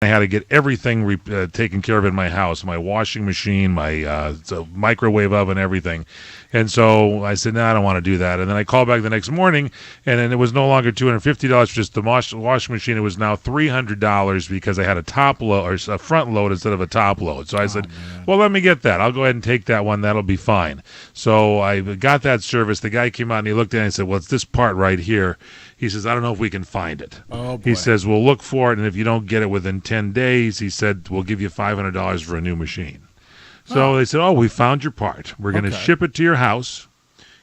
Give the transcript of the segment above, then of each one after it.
I had to get everything taken care of in my house, my washing machine, my microwave oven, everything. And so I said, no, I don't want to do that. And then I called back the next morning, and then it was no longer $250 for just the washing machine. It was now $300 because I had a top load or a front load instead of a top load. So I said, well, let me get that. I'll go ahead and take that one. That'll be fine. So I got that service. The guy came out and he looked at it and said, well, it's this part right here. He says, I don't know if we can find it. Oh, boy. He says, we'll look for it, and if you don't get it within 10 days, he said, we'll give you $500 for a new machine. So they said, we found your part. We're going to ship it to your house.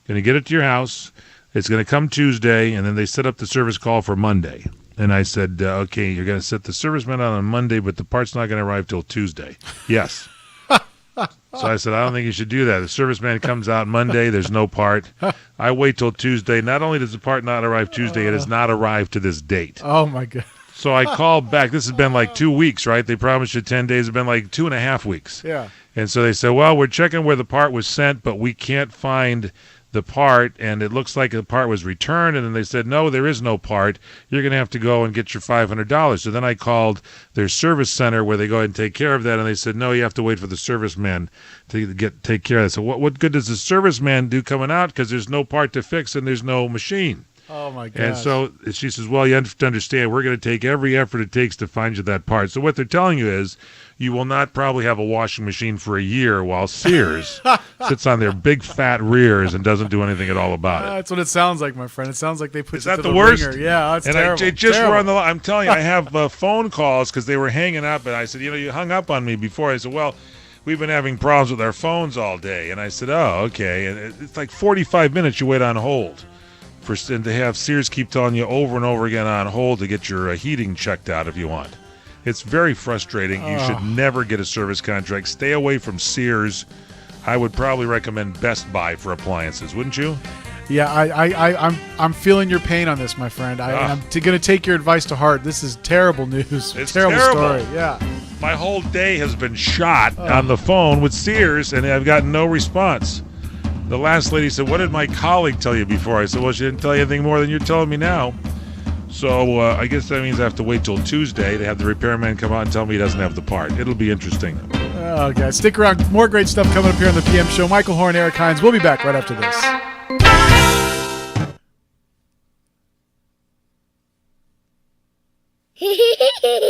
Going to get it to your house. It's going to come Tuesday, and then they set up the service call for Monday. And I said, okay, you're going to set the serviceman out on Monday, but the part's not going to arrive till Tuesday. Yes. So I said, I don't think you should do that. The serviceman comes out Monday. There's no part. I wait till Tuesday. Not only does the part not arrive Tuesday, it has not arrived to this date. Oh, my God. So I called back. This has been like 2 weeks, right? They promised you 10 days. It's been like 2.5 weeks. Yeah. And so they said, well, we're checking where the part was sent, but we can't find the part, and it looks like the part was returned. And then they said, no, there is no part. You're going to have to go and get your $500. So then I called their service center where they go ahead and take care of that, and they said, no, you have to wait for the serviceman to take care of that. So what good does the serviceman do coming out, because there's no part to fix and there's no machine? Oh, my God. And so she says, well, you have to understand, we're going to take every effort it takes to find you that part. So what they're telling you is you will not probably have a washing machine for a year while Sears sits on their big fat rears and doesn't do anything at all about it. That's what it sounds like, my friend. It sounds like they put is you that to the the worst? ringer. Yeah, that's and terrible. I just terrible. were on the line. I'm telling you, I have phone calls because they were hanging up, and I said, you hung up on me before. I said, well, we've been having problems with our phones all day. And I said, oh, okay. And it's like 45 minutes you wait on hold. And to have Sears keep telling you over and over again on hold to get your heating checked out if you want. It's very frustrating. You should never get a service contract. Stay away from Sears. I would probably recommend Best Buy for appliances, wouldn't you? Yeah, I'm feeling your pain on this, my friend. I'm going to take your advice to heart. This is terrible news. It's terrible story. Yeah. My whole day has been shot on the phone with Sears, and I've gotten no response. The last lady said, what did my colleague tell you before? I said, well, she didn't tell you anything more than you're telling me now. So I guess that means I have to wait till Tuesday to have the repairman come out and tell me he doesn't have the part. It'll be interesting. Oh, guys, stick around. More great stuff coming up here on the PM Show. Michael Horn, Eric Hines. We'll be back right after this.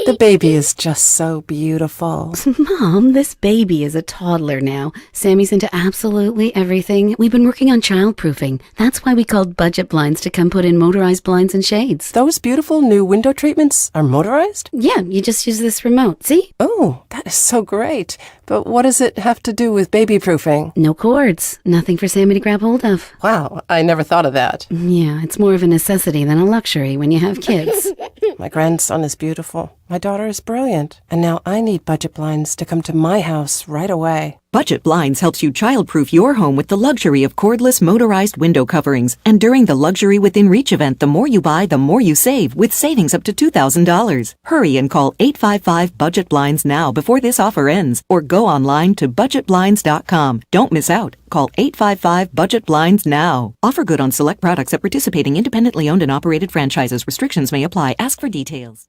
The baby is just so beautiful. Mom, this baby is a toddler now. Sammy's into absolutely everything. We've been working on childproofing. That's why we called Budget Blinds to come put in motorized blinds and shades. Those beautiful new window treatments are motorized? Yeah, you just use this remote. See? Oh, that is so great. But what does it have to do with baby proofing? No cords. Nothing for Sammy to grab hold of. Wow, I never thought of that. Yeah, it's more of a necessity than a luxury when you have kids. My grandson is beautiful. My daughter is brilliant. And now I need Budget Blinds to come to my house right away. Budget Blinds helps you childproof your home with the luxury of cordless motorized window coverings. And during the Luxury Within Reach event, the more you buy, the more you save, with savings up to $2,000. Hurry and call 855-BUDGET-BLINDS now before this offer ends, or go online to budgetblinds.com. Don't miss out. Call 855-BUDGET-BLINDS now. Offer good on select products at participating independently owned and operated franchises. Restrictions may apply. Ask for details.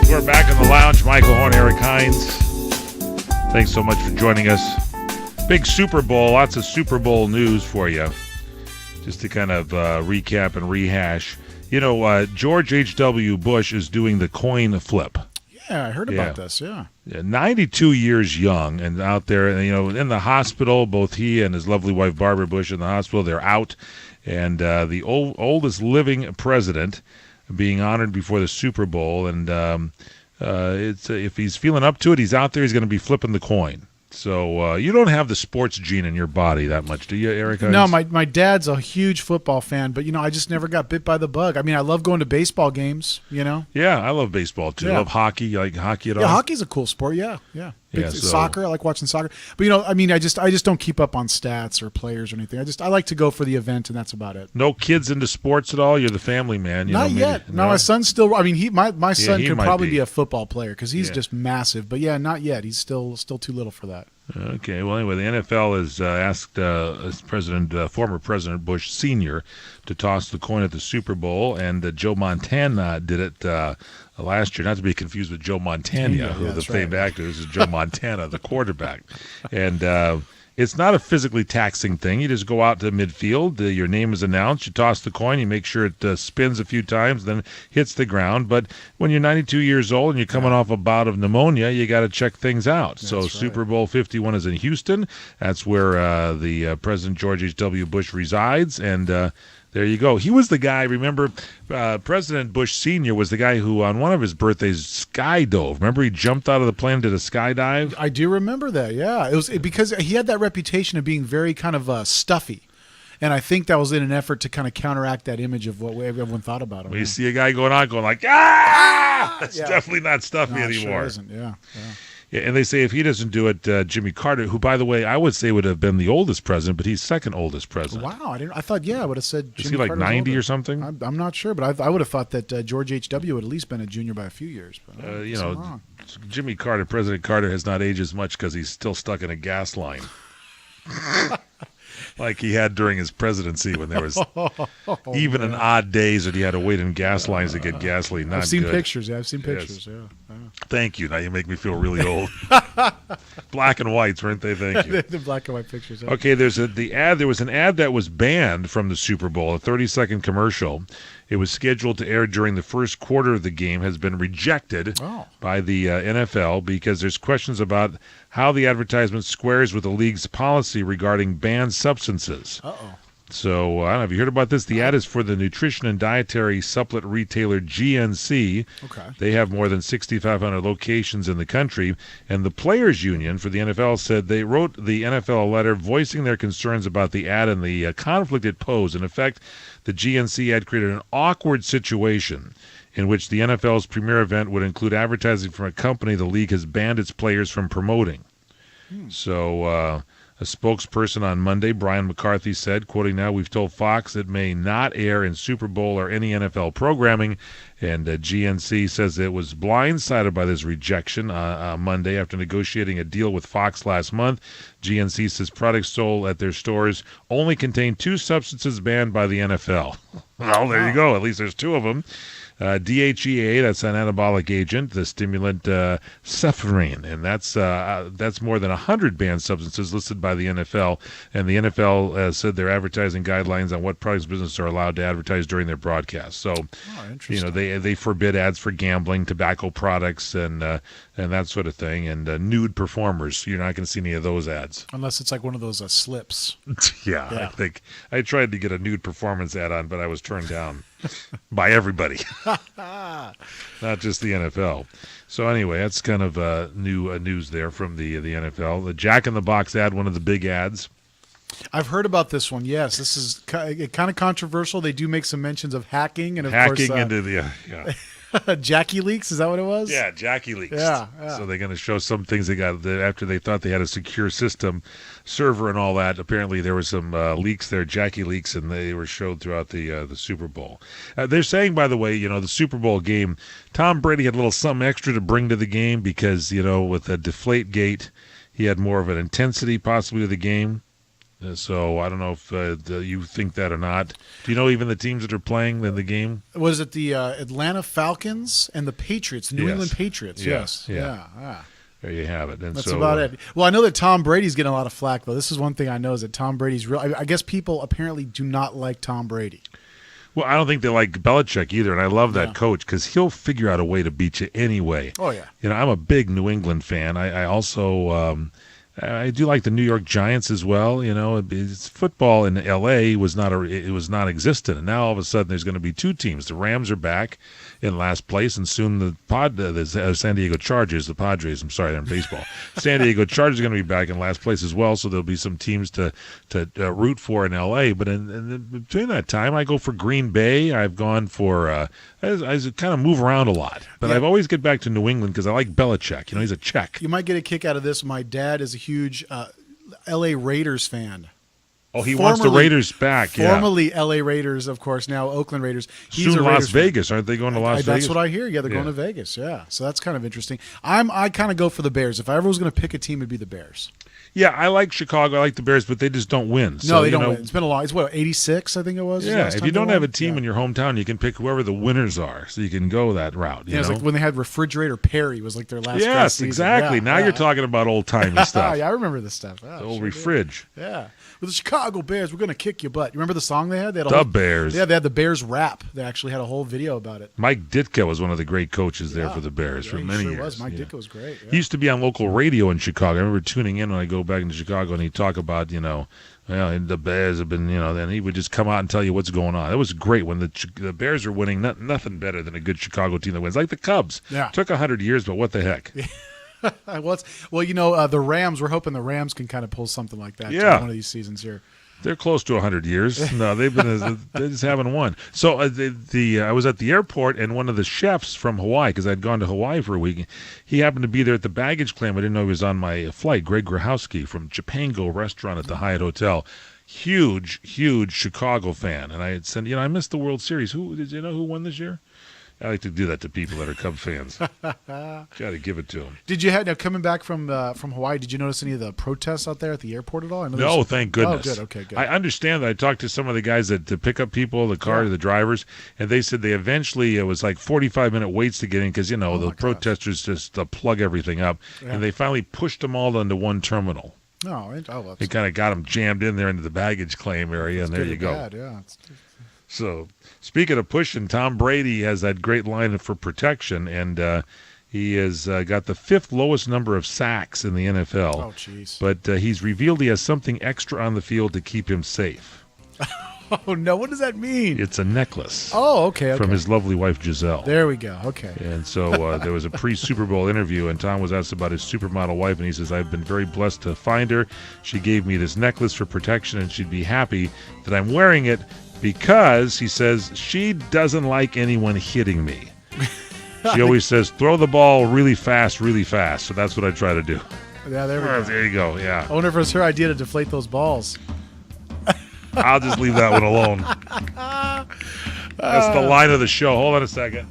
We're back in the lounge. Michael Horn, Eric Hines. Thanks so much for joining us. Big Super Bowl, lots of Super Bowl news for you. Just to kind of recap and rehash. George H.W. Bush is doing the coin flip. Yeah, I heard about this, yeah. 92 years young and out there, in the hospital. Both he and his lovely wife, Barbara Bush, in the hospital. They're out. And the oldest living president being honored before the Super Bowl, and it's if he's feeling up to it, he's out there. He's going to be flipping the coin. So you don't have the sports gene in your body that much, do you, Eric? No, my dad's a huge football fan, but I just never got bit by the bug. I mean, I love going to baseball games. Yeah, I love baseball too. Yeah. I love hockey. You like hockey at all? Yeah, hockey's a cool sport. Yeah. So- Soccer, I like watching soccer. But I just don't keep up on stats or players or anything. I like to go for the event, and that's about it. No kids into sports at all. You're the family man. Not yet. No, my son's still. I mean, my son he could might probably be. be a football player because he's just massive. But yeah, not yet. He's still too little for that. Okay. Well, anyway, the NFL has asked former President Bush Sr. to toss the coin at the Super Bowl, and Joe Montana did it last year. Not to be confused with Joe Montana, who the famed actor. This is Joe Montana, the quarterback, and. It's not a physically taxing thing. You just go out to midfield. Your name is announced. You toss the coin. You make sure it spins a few times, then hits the ground. But when you're 92 years old and you're coming off a bout of pneumonia, you got to check things out. That's right. Super Bowl 51 is in Houston. That's where the President George H.W. Bush resides, and there you go. He was the guy, remember, President Bush Sr. was the guy who, on one of his birthdays, skydove. Remember, he jumped out of the plane and did a skydive? I do remember that, yeah. It was because he had that reputation of being very kind of stuffy. And I think that was in an effort to kind of counteract that image of what everyone thought about him. When you see a guy going like, ah! It's definitely not stuffy anymore. Sure isn't, yeah. Yeah, and they say if he doesn't do it, Jimmy Carter, who, by the way, I would say would have been the oldest president, but he's second oldest president. Wow, I thought, I would have said Jimmy Is he like Carter's 90 older. or something? I'm not sure, but I would have thought that George H.W. would at least been a junior by a few years. But Jimmy Carter, President Carter, has not aged as much because he's still stuck in a gas line. Like he had during his presidency when there was even in odd days that he had to wait in gas lines to get gasoline. Not I've seen good. pictures. Yeah, I've seen pictures. Yes. Yeah. Thank you. Now you make me feel really old. Black and whites, weren't they? Thank you. The black and white pictures. Yeah. Okay, there was an ad that was banned from the Super Bowl, a 30-second commercial. It was scheduled to air during the first quarter of the game, has been rejected by the NFL because there's questions about how the advertisement squares with the league's policy regarding banned substances. So, I don't know, have you heard about this? The ad is for the nutrition and dietary supplement retailer GNC. Okay. They have more than 6,500 locations in the country. And the Players Union for the NFL said they wrote the NFL a letter voicing their concerns about the ad and the conflict it posed. In effect, the GNC ad created an awkward situation in which the NFL's premier event would include advertising from a company the league has banned its players from promoting. So, a spokesperson on Monday, Brian McCarthy, said, quoting now, "We've told Fox it may not air in Super Bowl or any NFL programming." And GNC says it was blindsided by this rejection on Monday after negotiating a deal with Fox last month. GNC says products sold at their stores only contain 2 substances banned by the NFL. Well, there you go. At least there's 2 of them. DHEA, that's an anabolic agent, the stimulant cephalin, and that's more than 100 banned substances listed by the NFL. And the NFL said their advertising guidelines on what products businesses are allowed to advertise during their broadcast. So, they forbid ads for gambling, tobacco products, and that sort of thing, and nude performers. You're not going to see any of those ads unless it's like one of those slips. Yeah, I think I tried to get a nude performance ad on, but I was turned down. By everybody, not just the NFL. So anyway, that's kind of news there from the NFL. The Jack in the Box ad, one of the big ads. I've heard about this one. Yes, this is kind of controversial. They do make some mentions of hacking and of hacking course, into the Jackie Leaks. Is that what it was? Yeah, Jackie Leaks. Yeah. So they're going to show some things they got after they thought they had a secure system, server, and all that. Apparently, there were some leaks there, Jackie Leaks, and they were showed throughout the Super Bowl. They're saying, by the way, the Super Bowl game, Tom Brady had a little something extra to bring to the game because with the Deflategate, he had more of an intensity possibly to the game. So I don't know if you think that or not. Do you know even the teams that are playing in the game? Was it the Atlanta Falcons and the Patriots, New England Patriots? Yes. Yeah. There you have it. And that's about it. Well, I know that Tom Brady's getting a lot of flack, though. This is one thing I know is that Tom Brady's real. I guess people apparently do not like Tom Brady. Well, I don't think they like Belichick either, and I love that coach because he'll figure out a way to beat you anyway. Oh, yeah. I'm a big New England fan. I also... I do like the New York Giants as well. It's football in L.A. was non-existent, and now all of a sudden there's going to be 2 teams. The Rams are back in last place, and soon the San Diego Chargers, the Padres. I'm sorry, they're in baseball. San Diego Chargers are going to be back in last place as well, so there'll be some teams to root for in L.A. But in between that time, I go for Green Bay. I've gone for I kind of move around a lot, but I've always get back to New England because I like Belichick. He's a Czech. You might get a kick out of this. My dad is a huge L.A. Raiders fan. Oh, he wants the Raiders back. Yeah. Formerly L.A. Raiders, of course. Now Oakland Raiders. He's Soon a Las Raiders fan. Vegas. Aren't they going to Las Vegas? That's what I hear. Yeah, they're going to Vegas. Yeah, so that's kind of interesting. I kind of go for the Bears. If I ever was going to pick a team, it'd be the Bears. Yeah, I like Chicago. I like the Bears, but they just don't win. So, No, they don't win. It's been a long. It's what 86, I think it was. Yeah, if you don't have a team in your hometown, you can pick whoever the winners are, so you can go that route. You it's know? like when they had Refrigerator Perry was like their last. Yes, season. exactly. Yeah, now you're talking about old timey stuff. Yeah, I remember this stuff. Oh, The old sure refridge. did. Yeah, with the Chicago Bears, we're going to kick your butt. You remember the song they had? They had The Bears. Yeah, they had the Bears rap. They actually had a whole video about it. Mike Ditka was one of the great coaches there for the Bears for many years. Was. Mike Ditka was great. Yeah. He used to be on local radio in Chicago. I remember tuning in when I go back into Chicago, and he'd talk about, well, the Bears have been, then he would just come out and tell you what's going on. It was great when the Bears were winning. Nothing better than a good Chicago team that wins. Like the Cubs. Yeah. Took 100 years, but what the heck? The Rams, we're hoping the Rams can kind of pull something like that Yeah. one of these seasons here. They're close to 100 years. No, they just haven't won. So I was at the airport, and one of the chefs from Hawaii, because I'd gone to Hawaii for a week, he happened to be there at the baggage claim. I didn't know he was on my flight. Greg Grahowski from Japango Restaurant at the Hyatt Hotel. Huge Chicago fan. And I had said, I missed the World Series. Did you know who won this year? I like to do that to people that are Cub fans. Got to give it to them. Did you now coming back from Hawaii? Did you notice any of the protests out there at the airport at all? I know No, thank goodness. Oh, good. Okay, good. I understand that. I talked to some of the guys to pick up people, the drivers, and they said they eventually, it was like 45-minute waits to get in because, the protesters just plug everything up, and they finally pushed them all into one terminal. They kind of got them jammed in there into the baggage claim area, and there you go. Bad, yeah. So, speaking of pushing, Tom Brady has that great line for protection, and he has got the 5th lowest number of sacks in the NFL. Oh, jeez. But he's revealed he has something extra on the field to keep him safe. Oh, no. What does that mean? It's a necklace. Oh, okay. From his lovely wife, Giselle. There we go. Okay. And so there was a pre-Super Bowl interview, and Tom was asked about his supermodel wife, and he says, I've been very blessed to find her. She gave me this necklace for protection, and she'd be happy that I'm wearing it because, he says, she doesn't like anyone hitting me. She always says, throw the ball really fast. So that's what I try to do. Yeah, there we go. There you go, yeah. I wonder if it was her idea to deflate those balls. I'll just leave that one alone. That's the line of the show. Hold on a second.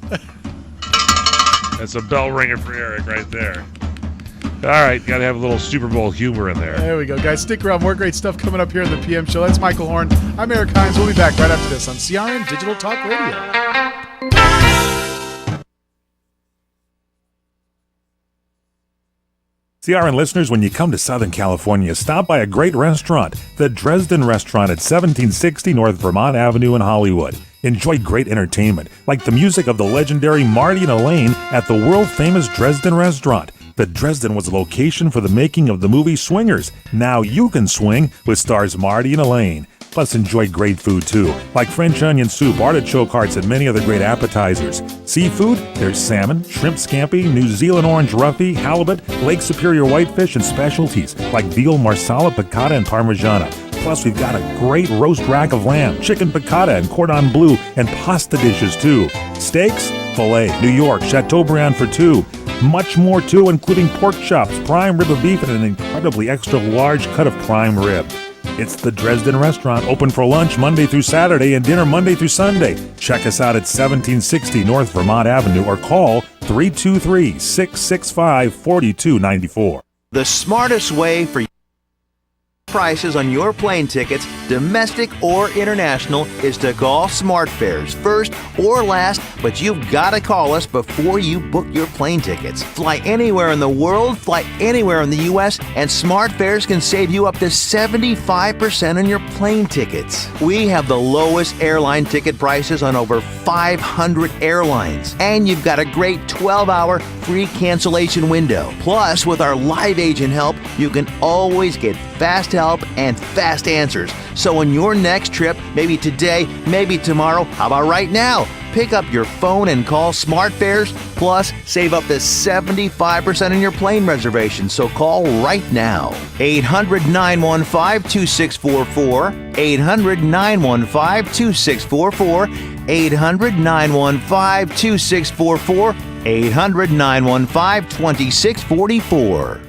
That's a bell ringer for Eric right there. All right, got to have a little Super Bowl humor in there. There we go. Guys, stick around. More great stuff coming up here in the PM show. That's Michael Horn. I'm Eric Hines. We'll be back right after this on CRN Digital Talk Radio. CRN listeners, when you come to Southern California, stop by a great restaurant, the Dresden Restaurant at 1760 North Vermont Avenue in Hollywood. Enjoy great entertainment, like the music of the legendary Marty and Elaine at the world-famous Dresden Restaurant. The Dresden was the location for the making of the movie Swingers. Now you can swing with stars Marty and Elaine. Plus, enjoy great food, too, like French onion soup, artichoke hearts, and many other great appetizers. Seafood, there's salmon, shrimp scampi, New Zealand orange roughy, halibut, Lake Superior whitefish, and specialties like veal, marsala, piccata, and parmigiana. Plus, we've got a great roast rack of lamb, chicken piccata, and cordon bleu, and pasta dishes, too. Steaks, filet, New York, Chateaubriand for two. Much more, too, including pork chops, prime rib of beef, and an incredibly extra large cut of prime rib. It's the Dresden Restaurant, open for lunch Monday through Saturday and dinner Monday through Sunday. Check us out at 1760 North Vermont Avenue or call 323-665-4294. The smartest way for prices on your plane tickets, domestic or international, is to call SmartFares first or last, but you've got to call us before you book your plane tickets. Fly anywhere in the world, fly anywhere in the U.S., and SmartFares can save you up to 75% on your plane tickets. We have the lowest airline ticket prices on over 500 airlines, and you've got a great 12-hour free cancellation window. Plus, with our live agent help, you can always get fast help and fast answers. So on your next trip, maybe today, maybe tomorrow, how about right now? Pick up your phone and call SmartFares, plus save up to 75% on your plane reservation. So call right now. 800-915-2644, 800-915-2644, 800-915-2644, 800-915-2644.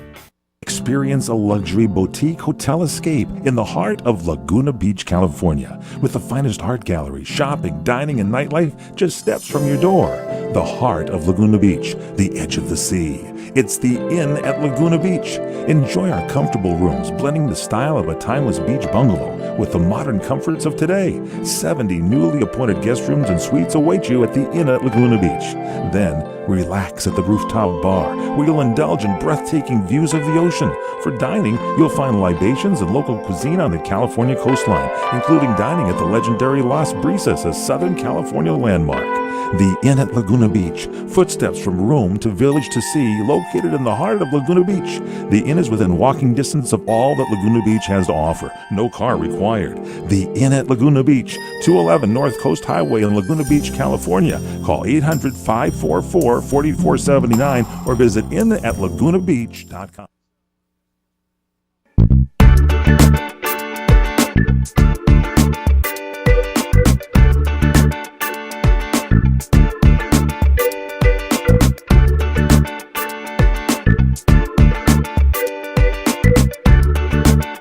Experience a luxury boutique hotel escape in the heart of Laguna Beach, California, with the finest art gallery, shopping, dining, and nightlife just steps from your door. The heart of Laguna Beach, the edge of the sea. It's the Inn at Laguna Beach. Enjoy our comfortable rooms, blending the style of a timeless beach bungalow with the modern comforts of today. 70 newly appointed guest rooms and suites await you at the Inn at Laguna Beach. Then, relax at the rooftop bar, where you'll indulge in breathtaking views of the ocean. For dining, you'll find libations and local cuisine on the California coastline, including dining at the legendary Las Brisas, a Southern California landmark. The Inn at Laguna Beach, footsteps from room to village to sea, located in the heart of Laguna Beach. The Inn is within walking distance of all that Laguna Beach has to offer. No car required. The Inn at Laguna Beach, 211 North Coast Highway in Laguna Beach, California. Call 800-544-4479 or visit innatlagunabeach.com.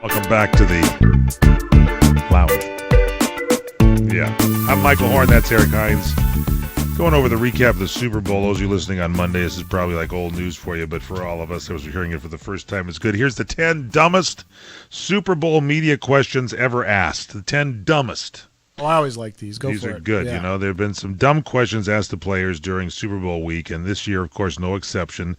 Welcome back to the lounge. Yeah. I'm Michael Horn. That's Eric Hines. Going over the recap of the Super Bowl. Those of you listening on Monday, this is probably like old news for you, but for all of us, as we're hearing it for the first time, it's good. Here's the 10 dumbest Super Bowl media questions ever asked. The 10 dumbest. Oh, I always like these. Go These for are it. good. Yeah. You know, there have been some dumb questions asked to players during Super Bowl week, and this year, of course, no exception.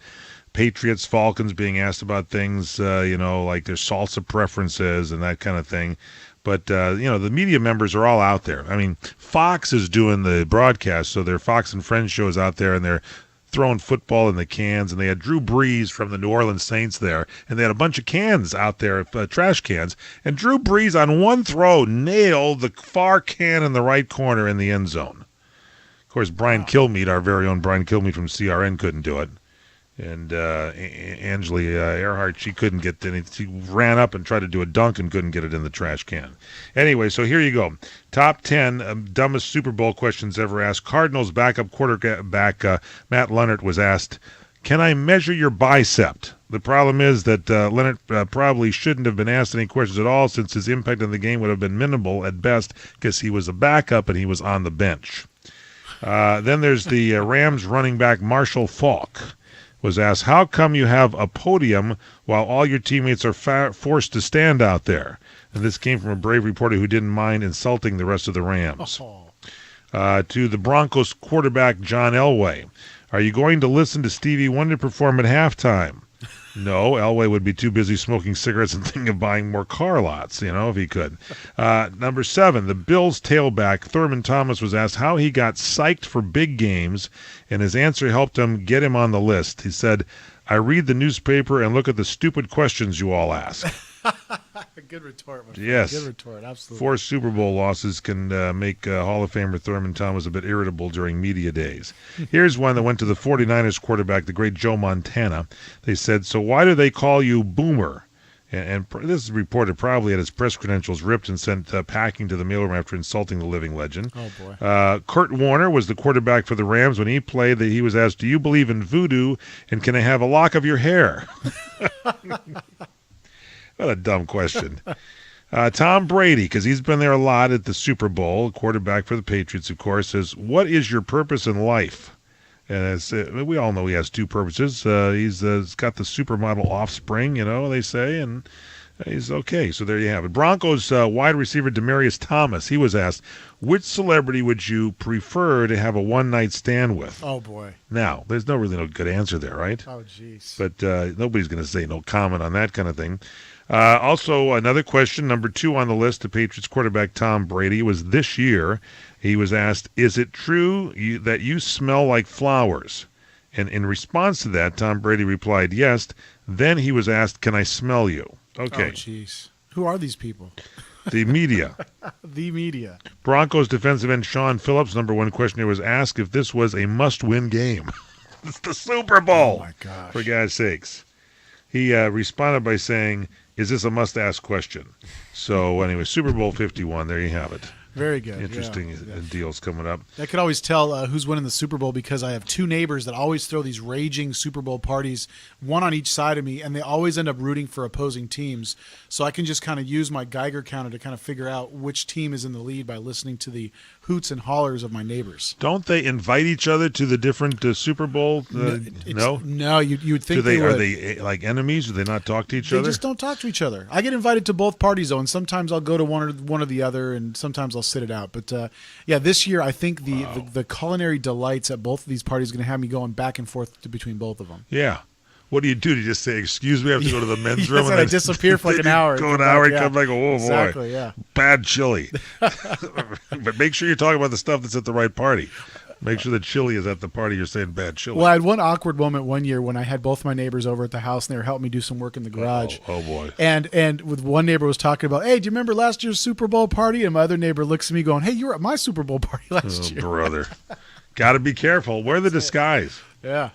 Patriots, Falcons being asked about things, like their salsa preferences and that kind of thing. But, the media members are all out there. I mean, Fox is doing the broadcast, so their Fox and Friends show is out there, and they're throwing football in the cans. And they had Drew Brees from the New Orleans Saints there, and they had a bunch of cans out there, trash cans. And Drew Brees, on one throw, nailed the far can in the right corner in the end zone. Of course, Brian Kilmeade, our very own Brian Kilmeade from CRN, couldn't do it. And Angela Earhart, she couldn't get any. She ran up and tried to do a dunk and couldn't get it in the trash can. Anyway, so here you go. Top 10 dumbest Super Bowl questions ever asked. Cardinals backup quarterback Matt Leonard was asked, "Can I measure your bicep?" The problem is that Leonard probably shouldn't have been asked any questions at all, since his impact on the game would have been minimal at best, because he was a backup and he was on the bench. Then there's the Rams running back Marshall Faulk. Was asked, "How come you have a podium while all your teammates are forced to stand out there?" And this came from a brave reporter who didn't mind insulting the rest of the Rams. To the Broncos quarterback John Elway, "Are you going to listen to Stevie Wonder perform at halftime?" No, Elway would be too busy smoking cigarettes and thinking of buying more car lots, if he could. Number 7, the Bills tailback Thurman Thomas was asked how he got psyched for big games, and his answer helped him get him on the list. He said, "I read the newspaper and look at the stupid questions you all ask." Good retort, my friend. Yes. Good retort, absolutely. 4 Super Bowl losses can make Hall of Famer Thurman Thomas a bit irritable during media days. Here's one that went to the 49ers quarterback, the great Joe Montana. They said, "So why do they call you Boomer?" And this is reported probably had his press credentials ripped and sent packing to the mailroom after insulting the living legend. Oh, boy. Kurt Warner was the quarterback for the Rams. When he played, he was asked, "Do you believe in voodoo, and can I have a lock of your hair?" What a dumb question. Tom Brady, because he's been there a lot at the Super Bowl, quarterback for the Patriots, of course, says, "What is your purpose in life?" And we all know he has 2 purposes. He's got the supermodel offspring, they say, and he's okay. So there you have it. Broncos wide receiver Demaryius Thomas, he was asked, "Which celebrity would you prefer to have a one-night stand with?" Oh, boy. Now, there's no good answer there, right? Oh, jeez. But nobody's going to say no comment on that kind of thing. Also, another question, number 2 on the list, the Patriots quarterback Tom Brady, was this year. He was asked, "Is it true that you smell like flowers?" And in response to that, Tom Brady replied, "Yes." Then he was asked, "Can I smell you?" Okay. Oh, jeez. Who are these people? The media. The media. Broncos defensive end Sean Phillips, number 1 question here, was asked if this was a must-win game. It's the Super Bowl. Oh, my gosh. For God's sakes. He responded by saying, "Is this a must-ask question?" So anyway, Super Bowl 51, there you have it. Very good. Interesting deals coming up. I could always tell who's winning the Super Bowl because I have two neighbors that always throw these raging Super Bowl parties, one on each side of me, and they always end up rooting for opposing teams. So I can just kind of use my Geiger counter to kind of figure out which team is in the lead by listening to the hoots and hollers of my neighbors. Don't they invite each other to the different Super Bowl? No? No, you'd think they would. Are they like enemies? Do they not talk to each They other? just don't talk to each other. I get invited to both parties, though, and sometimes I'll go to one or the other, and sometimes I'll sit it out. But, this year I think the culinary delights at both of these parties are going to have me going back and forth between both of them. Yeah. What do? Do you just say, excuse me, I have to go to the men's room? And I disappear for like an hour. Go an hour and come back, oh, exactly, boy. Yeah. Bad chili. But make sure you're talking about the stuff that's at the right party. Make sure the chili is at the party you're saying bad chili. Well, I had one awkward moment one year when I had both my neighbors over at the house, and they were helping me do some work in the garage. Oh boy. And with one neighbor was talking about, hey, do you remember last year's Super Bowl party? And my other neighbor looks at me going, hey, you were at my Super Bowl party last year. Brother. Got to be careful. Wear the disguise. Yeah.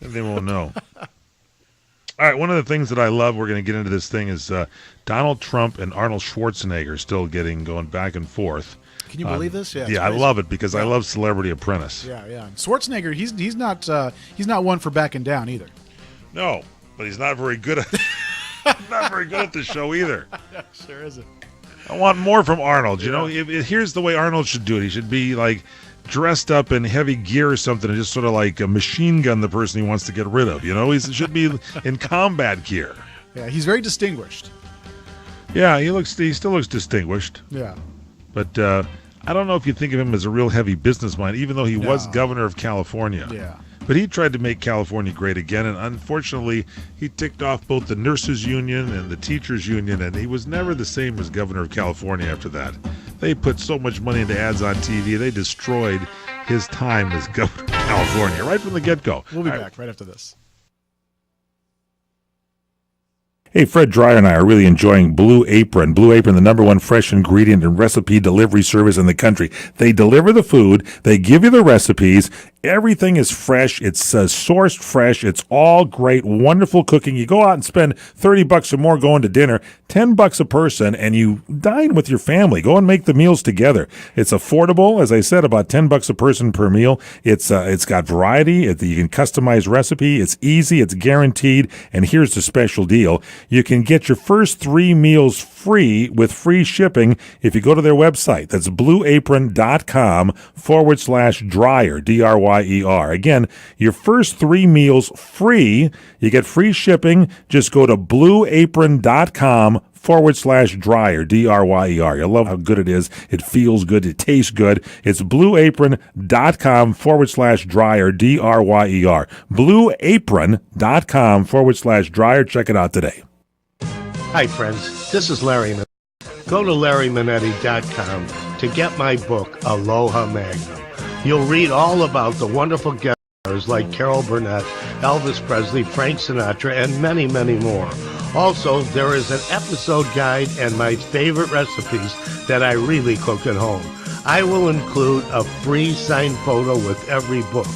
And they won't know. All right, one of the things that I love, we're going to get into this thing, is Donald Trump and Arnold Schwarzenegger still going back and forth. Can you believe this? Yeah, I love it because I love Celebrity Apprentice. Yeah. Schwarzenegger, he's not one for backing down either. No, but he's not very good at the show either. Sure isn't. I want more from Arnold. You know, here's the way Arnold should do it. He should be like dressed up in heavy gear or something and just sort of like a machine gun the person he wants to get rid of. You know, he should be in combat gear. Yeah, he's very distinguished. Yeah, he still looks distinguished. Yeah. But I don't know if you think of him as a real heavy business mind, even though he was governor of California. Yeah. But he tried to make California great again, and unfortunately, he ticked off both the nurses' union and the teachers' union, and he was never the same as governor of California after that. They put so much money into ads on TV, they destroyed his time as governor of California right from the get-go. We'll be back right after this. Hey, Fred Dreyer and I are really enjoying Blue Apron. Blue Apron, the #1 fresh ingredient and recipe delivery service in the country. They deliver the food. They give you the recipes. Everything is fresh. It's sourced fresh. It's all great, wonderful cooking. You go out and spend $30 or more going to dinner, $10 a person, and you dine with your family. Go and make the meals together. It's affordable, as I said, about $10 a person per meal. It's got variety. You can customize recipe. It's easy. It's guaranteed. And here's the special deal. You can get your first 3 meals free with free shipping if you go to their website. That's blueapron.com/dryer, DRYER. Again, your first 3 meals free. You get free shipping. Just go to blueapron.com/dryer, DRYER. You'll love how good it is. It feels good. It tastes good. It's blueapron.com/dryer, DRYER. Blueapron.com/dryer. Check it out today. Hi, friends. This is Larry Manetti. Go to LarryManetti.com to get my book, Aloha Magnum. You'll read all about the wonderful guest stars like Carol Burnett, Elvis Presley, Frank Sinatra, and many, many more. Also, there is an episode guide and my favorite recipes that I really cook at home. I will include a free signed photo with every book.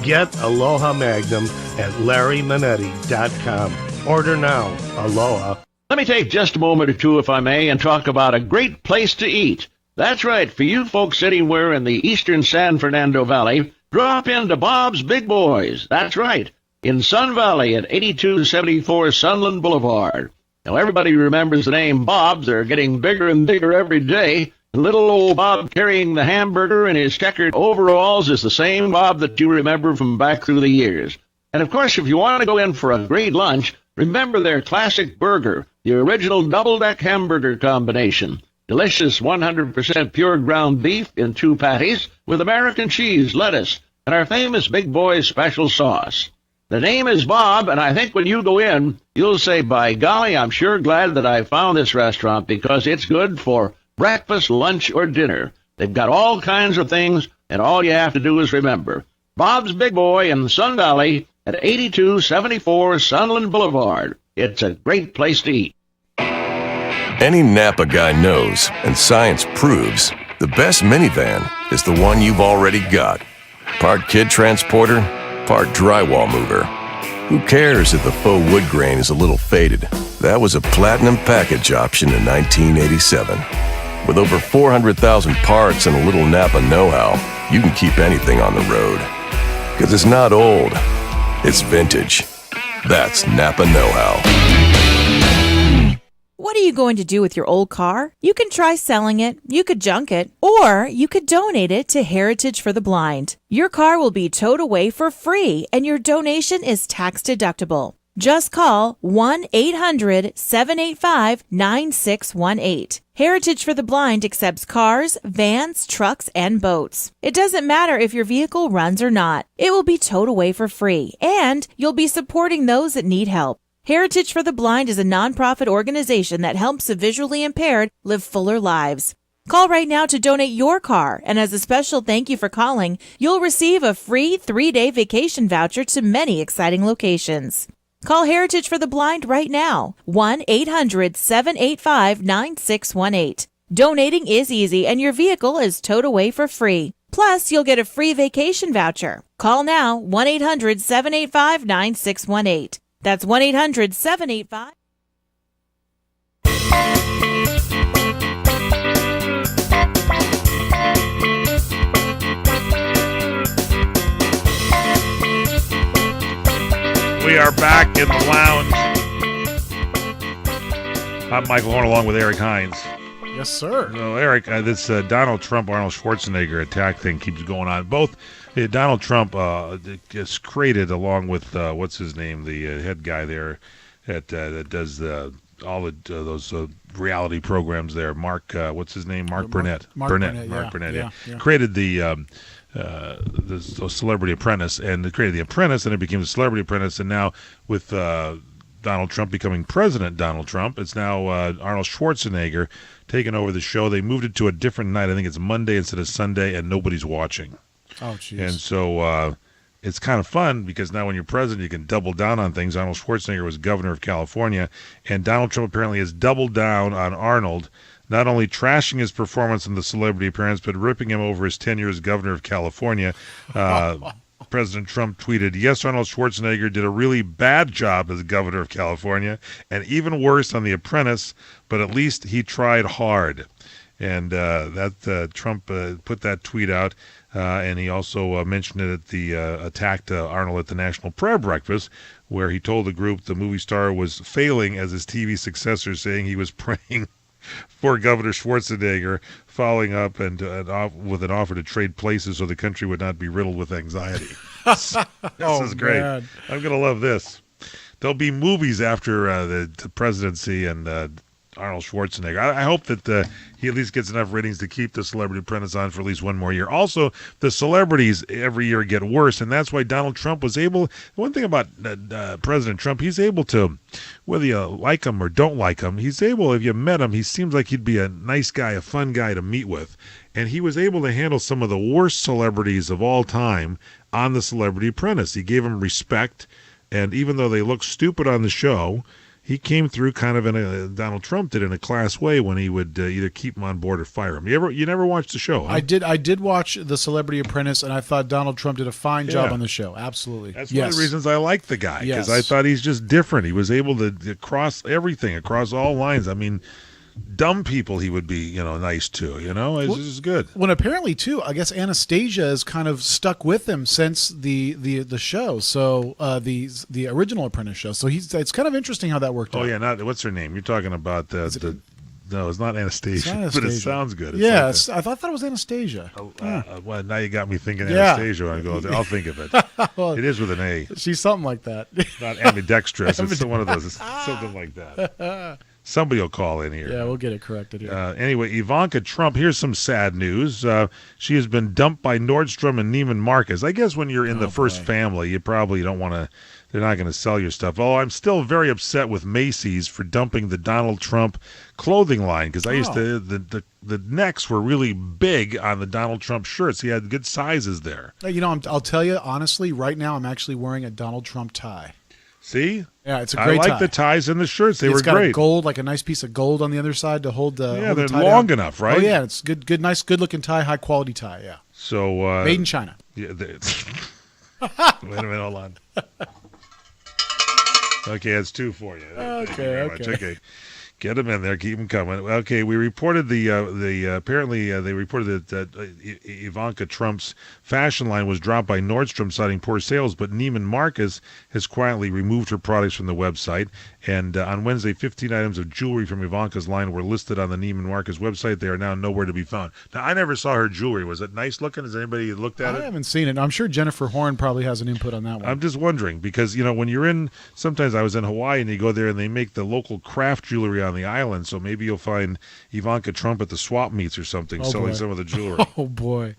Get Aloha Magnum at LarryManetti.com. Order now. Aloha. Let me take just a moment or two, if I may, and talk about a great place to eat. That's right, for you folks anywhere in the eastern San Fernando Valley, drop into Bob's Big Boys. That's right, in Sun Valley at 8274 Sunland Boulevard. Now, everybody remembers the name Bob. They're getting bigger and bigger every day. And little old Bob carrying the hamburger in his checkered overalls is the same Bob that you remember from back through the years. And, of course, if you want to go in for a great lunch, remember their classic burger, the original double-deck hamburger combination. Delicious 100% pure ground beef in 2 patties with American cheese, lettuce, and our famous Big Boy's special sauce. The name is Bob, and I think when you go in, you'll say, by golly, I'm sure glad that I found this restaurant because it's good for breakfast, lunch, or dinner. They've got all kinds of things, and all you have to do is remember. Bob's Big Boy in Sun Valley at 8274 Sunland Boulevard. It's a great place to eat. Any Napa guy knows, and science proves, the best minivan is the one you've already got. Part kid transporter, part drywall mover. Who cares if the faux wood grain is a little faded? That was a platinum package option in 1987. With over 400,000 parts and a little Napa know-how, you can keep anything on the road. Because it's not old, it's vintage. That's Napa know-how. What are you going to do with your old car? You can try selling it, you could junk it, or you could donate it to Heritage for the Blind. Your car will be towed away for free, and your donation is tax deductible. Just call 1-800-785-9618. Heritage for the Blind accepts cars, vans, trucks, and boats. It doesn't matter if your vehicle runs or not. It will be towed away for free, and you'll be supporting those that need help. Heritage for the Blind is a nonprofit organization that helps the visually impaired live fuller lives. Call right now to donate your car, and as a special thank you for calling, you'll receive a free 3-day vacation voucher to many exciting locations. Call Heritage for the Blind right now, 1-800-785-9618. Donating is easy, and your vehicle is towed away for free. Plus, you'll get a free vacation voucher. Call now, 1-800-785-9618. That's 1-800-785. We are back in the lounge. I'm Michael Horn along with Eric Hines. Yes, sir. So, Eric, this Donald Trump, Arnold Schwarzenegger attack thing keeps going on. Both Donald Trump is created along with, what's his name, the head guy there that does all those reality programs there. Mark, what's his name? Mark Burnett. Burnett, yeah. Created the Celebrity Apprentice, and they created The Apprentice, and it became The Celebrity Apprentice, and now with Donald Trump becoming President Donald Trump, it's now Arnold Schwarzenegger taking over the show. They moved it to a different night. I think it's Monday instead of Sunday, and nobody's watching. Oh, jeez. And so it's kind of fun because now when you're president, you can double down on things. Arnold Schwarzenegger was governor of California, and Donald Trump apparently has doubled down on Arnold, not only trashing his performance in the Celebrity Appearance, but ripping him over his tenure as governor of California. President Trump tweeted, "Yes, Arnold Schwarzenegger did a really bad job as governor of California, and even worse on The Apprentice, but at least he tried hard." And Trump put that tweet out, and he also mentioned it at the attack to Arnold at the National Prayer Breakfast, where he told the group the movie star was failing as his TV successor, saying he was praying for Governor Schwarzenegger, following up and with an offer to trade places so the country would not be riddled with anxiety. This is great. Man. I'm going to love this. There'll be movies after the presidency and Arnold Schwarzenegger. I hope that he at least gets enough ratings to keep the Celebrity Apprentice on for at least one more year. Also, the celebrities every year get worse, and that's why Donald Trump was able. One thing about President Trump, he's able to, whether you like him or don't like him, he's able, if you met him, he seems like he'd be a nice guy, a fun guy to meet with. And he was able to handle some of the worst celebrities of all time on the Celebrity Apprentice. He gave them respect, and even though they looked stupid on the show, he came through kind of Donald Trump did in a class way when he would either keep him on board or fire him. You never watched the show, huh? I did watch the Celebrity Apprentice, and I thought Donald Trump did a fine job on the show. Absolutely. That's one of the reasons I like the guy, because I thought he's just different. He was able to cross everything, across all lines. I mean, dumb people he would be, nice to, It's just good. When apparently, too, I guess Anastasia has kind of stuck with him since the show, so the original Apprentice show. So it's kind of interesting how that worked out. Oh, yeah, what's her name? You're talking about no, it's not Anastasia, but it sounds good. Yes, I thought it was Anastasia. Well, now you got me thinking Anastasia. I'll think of it. Well, it is with an A. She's something like that. Not ambidextrous. It's one of those. It's something like that. Somebody will call in here. Yeah, we'll get it corrected here. Anyway, Ivanka Trump, here's some sad news. She has been dumped by Nordstrom and Neiman Marcus. I guess when you're in the first family, you probably don't want to, they're not going to sell your stuff. Oh, I'm still very upset with Macy's for dumping the Donald Trump clothing line, because I used to, the necks were really big on the Donald Trump shirts. He had good sizes there. I'll tell you, honestly, right now I'm actually wearing a Donald Trump tie. See? Yeah, it's a great tie. I like the ties and the shirts. They were great. It's got gold, like a nice piece of gold on the other side to hold the Yeah, they're tie long down. enough, right? Oh, yeah, it's good, nice, good-looking tie, high-quality tie, yeah. So made in China. Yeah. Wait a minute, hold on. Okay, that's two for you. Okay. Get them in there. Keep them coming. Okay, we reported apparently they reported that Ivanka Trump's fashion line was dropped by Nordstrom, citing poor sales. But Neiman Marcus has quietly removed her products from the website. And on Wednesday, 15 items of jewelry from Ivanka's line were listed on the Neiman Marcus website. They are now nowhere to be found. Now, I never saw her jewelry. Was it nice looking? Has anybody looked at it? I haven't seen it. I'm sure Jennifer Horn probably has an input on that one. I'm just wondering because, when you're in, sometimes I was in Hawaii and you go there and they make the local craft jewelry on the island. So maybe you'll find Ivanka Trump at the swap meets or something selling some of the jewelry. Oh, boy.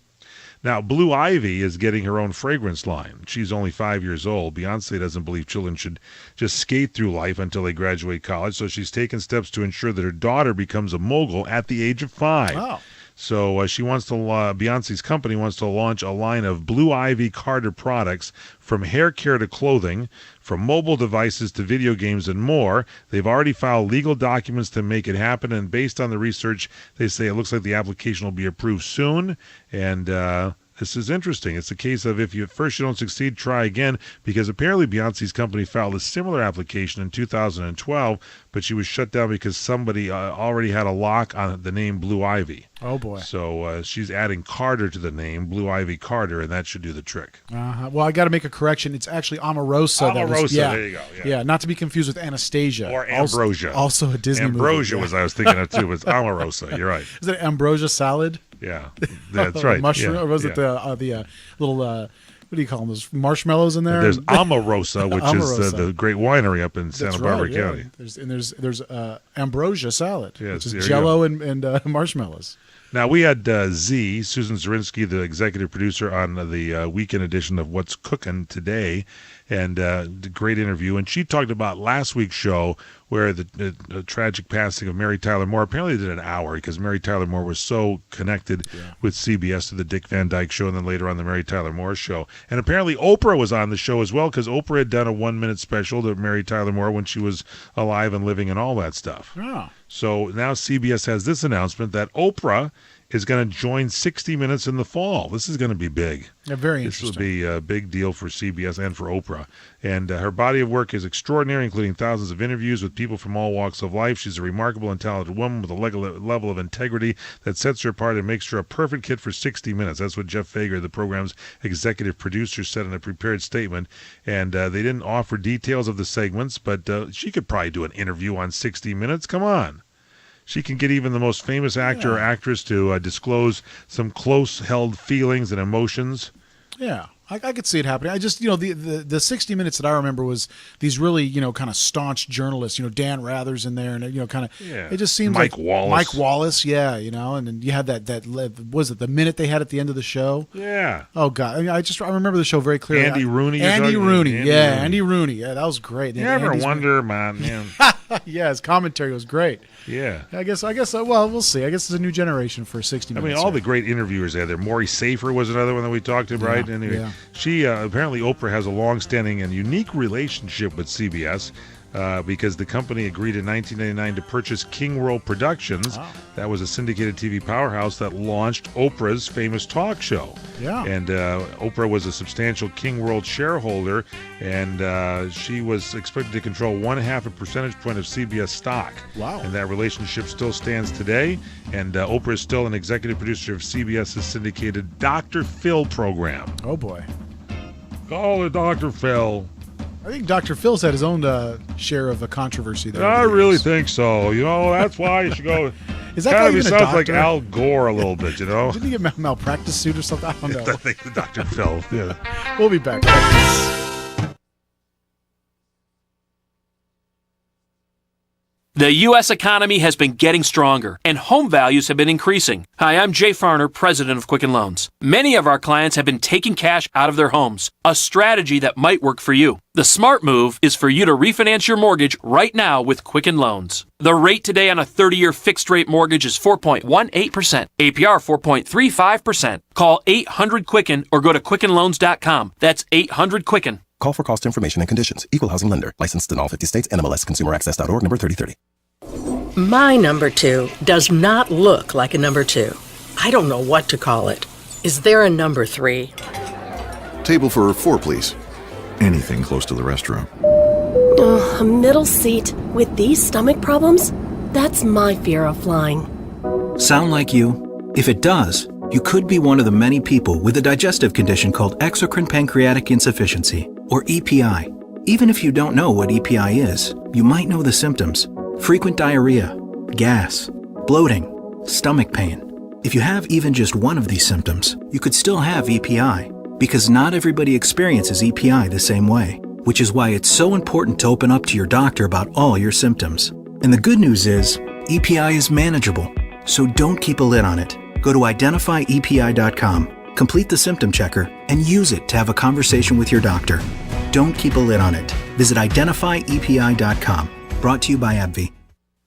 Now, Blue Ivy is getting her own fragrance line. She's only 5 years old. Beyonce doesn't believe children should just skate through life until they graduate college, so she's taken steps to ensure that her daughter becomes a mogul at the age of 5. Wow. So she wants to, Beyonce's company wants to launch a line of Blue Ivy Carter products from hair care to clothing, from mobile devices to video games and more. They've already filed legal documents to make it happen, and based on the research, they say it looks like the application will be approved soon. And this is interesting. It's a case of if you at first you don't succeed, try again, because apparently Beyonce's company filed a similar application in 2012, but she was shut down because somebody already had a lock on the name Blue Ivy. Oh, boy. So she's adding Carter to the name, Blue Ivy Carter, and that should do the trick. Well, I got to make a correction. It's actually Omarosa. Omarosa, there you go. Yeah, not to be confused with Anastasia. Or Ambrosia. Also a Disney movie. Ambrosia was I was thinking of, too. It's Omarosa. You're right. Is it ambrosia salad? Yeah, that's right. Mushroom, or was it the little, what do you call them, those marshmallows in there? There's Omarosa, which is the great winery up in Santa Barbara County. There's ambrosia salad, which is Jello and marshmallows. Now, we had Susan Zirinsky, the executive producer, on the weekend edition of What's Cooking Today, and a great interview. And she talked about last week's show where the tragic passing of Mary Tyler Moore. Apparently they did an hour because Mary Tyler Moore was so connected with CBS to the Dick Van Dyke Show and then later on the Mary Tyler Moore Show. And apparently Oprah was on the show as well because Oprah had done a 1-minute special to Mary Tyler Moore when she was alive and living and all that stuff. Oh. So now CBS has this announcement that Oprah is going to join 60 Minutes in the fall. This is going to be big. Yeah, very interesting. This will be a big deal for CBS and for Oprah. And her body of work is extraordinary, including thousands of interviews with people from all walks of life. She's a remarkable and talented woman with a level of integrity that sets her apart and makes her a perfect hit for 60 Minutes. That's what Jeff Fager, the program's executive producer, said in a prepared statement. And they didn't offer details of the segments, but she could probably do an interview on 60 Minutes. Come on. She can get even the most famous actor or actress to disclose some close-held feelings and emotions. Yeah, I could see it happening. I just, the 60 Minutes that I remember was these really, kind of staunch journalists. Dan Rather's in there, and kind of. Yeah. It just seems Mike Wallace. Mike Wallace, yeah, and then you had that was it the minute they had at the end of the show? Yeah. Oh God, I remember the show very clearly. Andy Rooney. Andy Rooney. Yeah, that was great. You ever wonder, man? Yeah, his commentary was great. Yeah. I guess. Well, we'll see. I guess it's a new generation for 60 Minutes. I mean, all the great interviewers there. Maury Safer was another one that we talked to, right? Anyway, she apparently Oprah has a long-standing and unique relationship with CBS. Because the company agreed in 1999 to purchase King World Productions. Oh. That was a syndicated TV powerhouse that launched Oprah's famous talk show. Yeah. And Oprah was a substantial King World shareholder, and she was expected to control 0.5 percentage point of CBS stock. Wow. And that relationship still stands today, and Oprah is still an executive producer of CBS's syndicated Dr. Phil program. Oh, boy. Call it Dr. Phil. I think Dr. Phil's had his own share of a controversy there. I really think so. That's why you should go. Is that guy even a doctor? Sounds like Al Gore a little bit, Didn't he get malpractice suit or something? I don't know. I think Dr. Phil. Yeah. We'll be back. The U.S. economy has been getting stronger, and home values have been increasing. Hi, I'm Jay Farner, president of Quicken Loans. Many of our clients have been taking cash out of their homes, a strategy that might work for you. The smart move is for you to refinance your mortgage right now with Quicken Loans. The rate today on a 30-year fixed-rate mortgage is 4.18%, APR 4.35%. Call 800-QUICKEN or go to QuickenLoans.com. That's 800-QUICKEN. Call for cost information and conditions. Equal housing lender. Licensed in all 50 states. NMLS ConsumerAccess.org. Number 3030. My number 2 does not look like a number 2. I don't know what to call it. Is there a number 3? Table for 4, please. Anything close to the restroom. A middle seat with these stomach problems? That's my fear of flying. Sound like you? If it does, you could be one of the many people with a digestive condition called exocrine pancreatic insufficiency, or EPI. Even if you don't know what EPI is, you might know the symptoms: frequent diarrhea, gas, bloating, stomach pain. If you have even just one of these symptoms, you could still have EPI, because not everybody experiences EPI the same way, which is why it's so important to open up to your doctor about all your symptoms. And the good news is, EPI is manageable, so don't keep a lid on it. Go to identifyepi.com, complete the symptom checker, and use it to have a conversation with your doctor. Don't keep a lid on it. Visit identifyepi.com. Brought to you by AbbVie.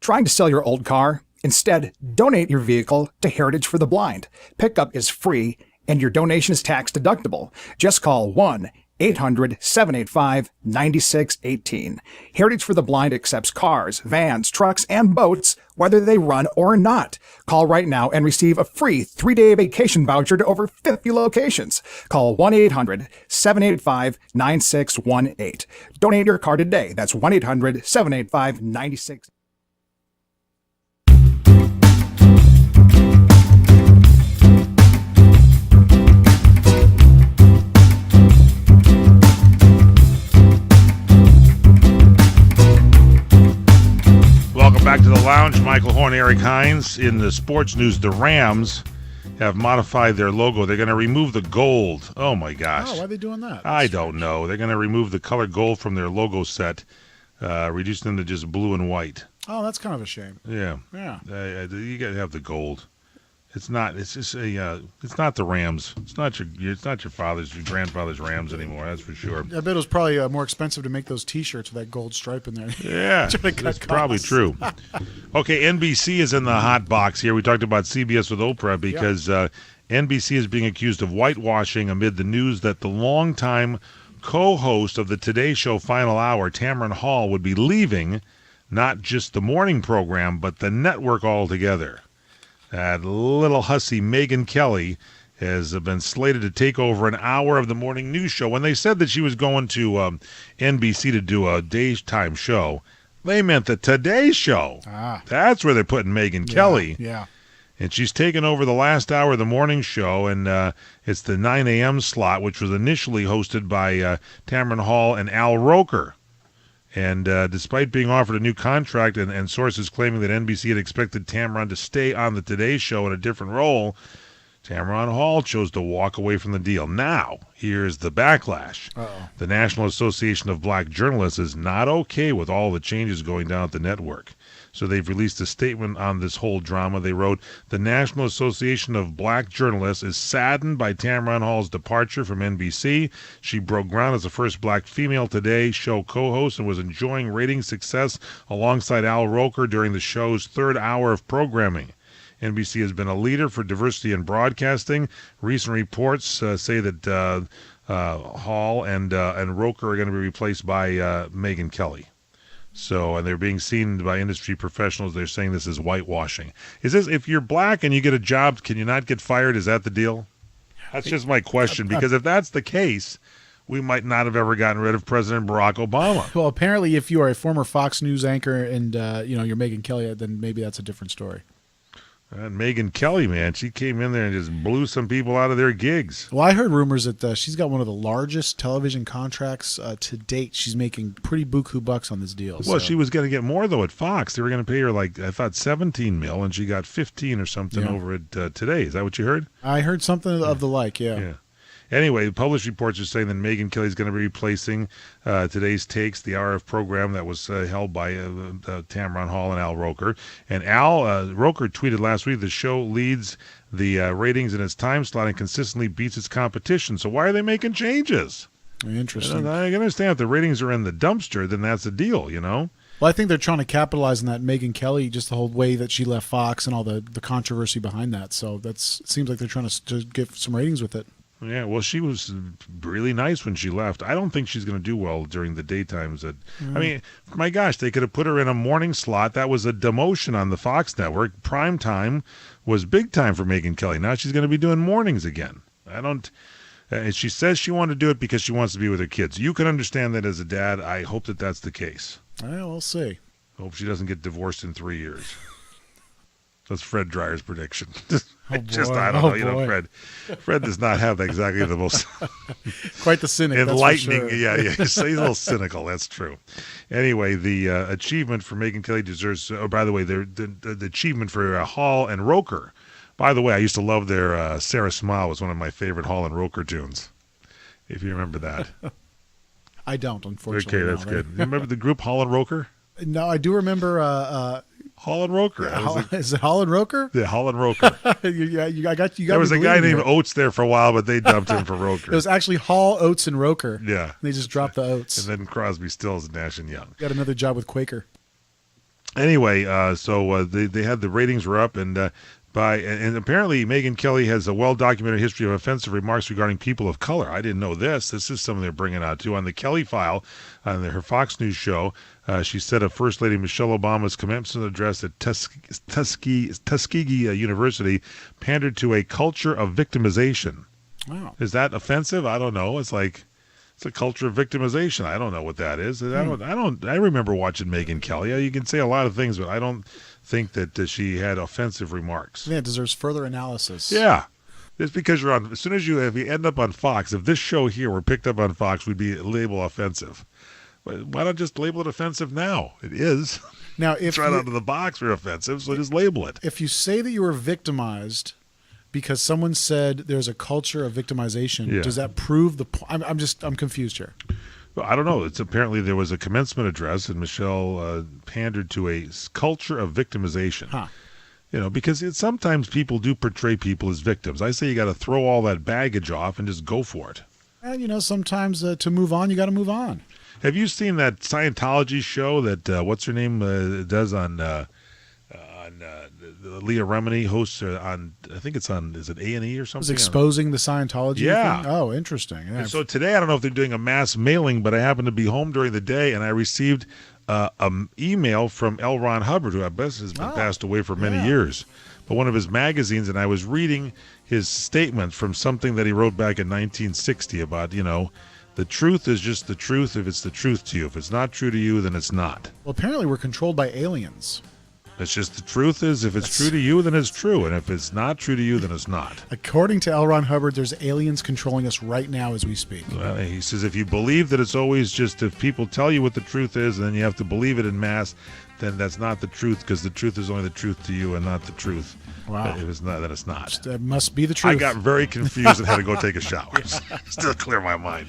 Trying to sell your old car? Instead, donate your vehicle to Heritage for the Blind. Pickup is free, and your donation is tax deductible. Just call 1-800-785-9618. Heritage for the Blind accepts cars, vans, trucks, and boats, whether they run or not. Call right now and receive a free 3-day vacation voucher to over 50 locations. Call 1-800-785-9618. Donate your car today. That's 1-800-785-9618. Welcome back to the lounge. Michael Horn, Eric Hines. In the sports news, the Rams have modified their logo. They're going to remove the gold. Oh, my gosh. Oh, why are they doing that? I don't know. They're going to remove the color gold from their logo set, reducing them to just blue and white. Oh, that's kind of a shame. Yeah. Yeah. You got to have the gold. It's not. It's just a. It's not the Rams. It's not your father's, your grandfather's Rams anymore. That's for sure. I bet it was probably more expensive to make those T-shirts with that gold stripe in there. Yeah, that's probably true. Okay, NBC is in the hot box here. We talked about CBS with Oprah because NBC is being accused of whitewashing amid the news that the longtime co-host of the Today Show Final Hour, Tamron Hall, would be leaving not just the morning program but the network altogether. That little hussy Megyn Kelly has been slated to take over an hour of the morning news show. When they said that she was going to NBC to do a daytime show, they meant the Today Show. That's where they're putting Megyn Kelly. Yeah. And she's taken over the last hour of the morning show, and it's the 9 a.m. slot, which was initially hosted by Tamron Hall and Al Roker. And despite being offered a new contract and sources claiming that NBC had expected Tamron to stay on the Today Show in a different role, Tamron Hall chose to walk away from the deal. Now, here's the backlash. The National Association of Black Journalists is not okay with all the changes going down at the network. So they've released a statement on this whole drama. They wrote, "The National Association of Black Journalists is saddened by Tamron Hall's departure from NBC. She broke ground as the first black female Today Show co-host and was enjoying ratings success alongside Al Roker during the show's third hour of programming. NBC has been a leader for diversity in broadcasting. Recent reports say that Hall and Roker are going to be replaced by Megyn Kelly." So, and they're being seen by industry professionals. They're saying this is whitewashing. Is this, if you're black and you get a job, can you not get fired? Is that the deal? That's just my question, because if that's the case, we might not have ever gotten rid of President Barack Obama. Well, apparently, if you are a former Fox News anchor and you're Megyn Kelly, then maybe that's a different story. And Megyn Kelly, man, she came in there and just blew some people out of their gigs. Well, I heard rumors that she's got one of the largest television contracts to date. She's making pretty buku bucks on this deal. Well, she was going to get more, though, at Fox. They were going to pay her, like, I thought $17 million, and she got 15 or something over at Today. Is that what you heard? I heard something of the like, yeah. Anyway, published reports are saying that Megyn Kelly is going to be replacing Today's Takes, the hour of program that was held by Tamron Hall and Al Roker. And Al Roker tweeted last week, "The show leads the ratings in its time slot and consistently beats its competition. So why are they making changes?" Interesting. I understand if the ratings are in the dumpster, then that's the deal, you know? Well, I think they're trying to capitalize on that Megyn Kelly, just the whole way that she left Fox and all the controversy behind that. So it seems like they're trying to get some ratings with it. Yeah, well, she was really nice when she left. I don't think she's going to do well during the daytimes. I mean, my gosh, they could have put her in a morning slot. That was a demotion on the Fox network. Prime time was big time for Megyn Kelly. Now she's going to be doing mornings again. She says she wanted to do it because she wants to be with her kids. You can understand that as a dad. I hope that that's the case. Well, we'll see. Hope she doesn't get divorced in 3 years. That's Fred Dreyer's prediction. I don't know. You know, Fred does not have exactly the most quite the cynic, enlightening. That's for sure. Yeah, he's a little cynical. That's true. Anyway, the achievement for Megyn Kelly deserves. Oh, by the way, the achievement for Hall and Roker. By the way, I used to love their Sarah Smile was one of my favorite Hall and Roker tunes. If you remember that. I don't, unfortunately. Okay, that's good. You remember the group Hall and Roker? No, I do remember. Hall and Roker. Is it Hall and Roker? Yeah, Hall and Roker. I got you. There was a guy named Oates there for a while, but they dumped him for Roker. It was actually Hall, Oates, and Roker. Yeah. They just dropped the Oates. And then Crosby, Stills, Nash and Young. Got another job with Quaker. Anyway, so they had the ratings were up, and apparently Megyn Kelly has a well-documented history of offensive remarks regarding people of color. I didn't know this. This is something they're bringing out too. On the Kelly File, on her Fox News show, she said of First Lady Michelle Obama's commencement address at Tuskegee University pandered to a culture of victimization. Wow. Is that offensive? I don't know. It's like it's a culture of victimization. I don't know what that is. I remember watching Megyn Kelly. You can say a lot of things, but I don't think that she had offensive remarks. Yeah, it deserves further analysis. Yeah. It's because you're on. As soon as if you end up on Fox, if this show here were picked up on Fox, we'd be labeled offensive. Why not just label it offensive now? It is. Now, if it's right out of the box for offensive, so just label it. If you say that you were victimized because someone said there's a culture of victimization, does that prove the point? I'm confused here. Well, I don't know. It's apparently there was a commencement address, and Michelle pandered to a culture of victimization. Huh. You know, because sometimes people do portray people as victims. I say you got to throw all that baggage off and just go for it. And sometimes to move on, you got to move on. Have you seen that Scientology show that what's her name does on Leah Remini hosts on? I think it's on. Is it A&E or something? Was exposing the Scientology? Yeah. Thing? Oh, interesting. Yeah. So today, I don't know if they're doing a mass mailing, but I happened to be home during the day, and I received an email from L. Ron Hubbard, who I guess has been passed away for many years, but one of his magazines, and I was reading his statement from something that he wrote back in 1960 about, the truth is just the truth if it's the truth to you. If it's not true to you, then it's not. Well, apparently we're controlled by aliens. It's just the truth is if it's true to you, then it's true. And if it's not true to you, then it's not. According to L. Ron Hubbard, there's aliens controlling us right now as we speak. Well, he says if you believe that it's always just if people tell you what the truth is, and then you have to believe it en masse, then that's not the truth, because the truth is only the truth to you and not the truth. Wow. If it's not, then it's not. That must be the truth. I got very confused and had to go take a shower. Still clear my mind.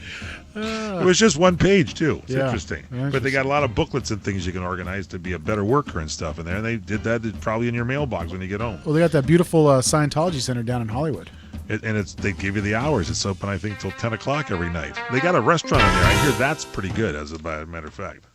It was just one page, too. It's interesting. But they got a lot of booklets and things you can organize to be a better worker and stuff in there. And they did that probably in your mailbox when you get home. Well, they got that beautiful Scientology Center down in Hollywood. They give you the hours. It's open, I think, till 10 o'clock every night. They got a restaurant in there. I hear that's pretty good, as a matter of fact.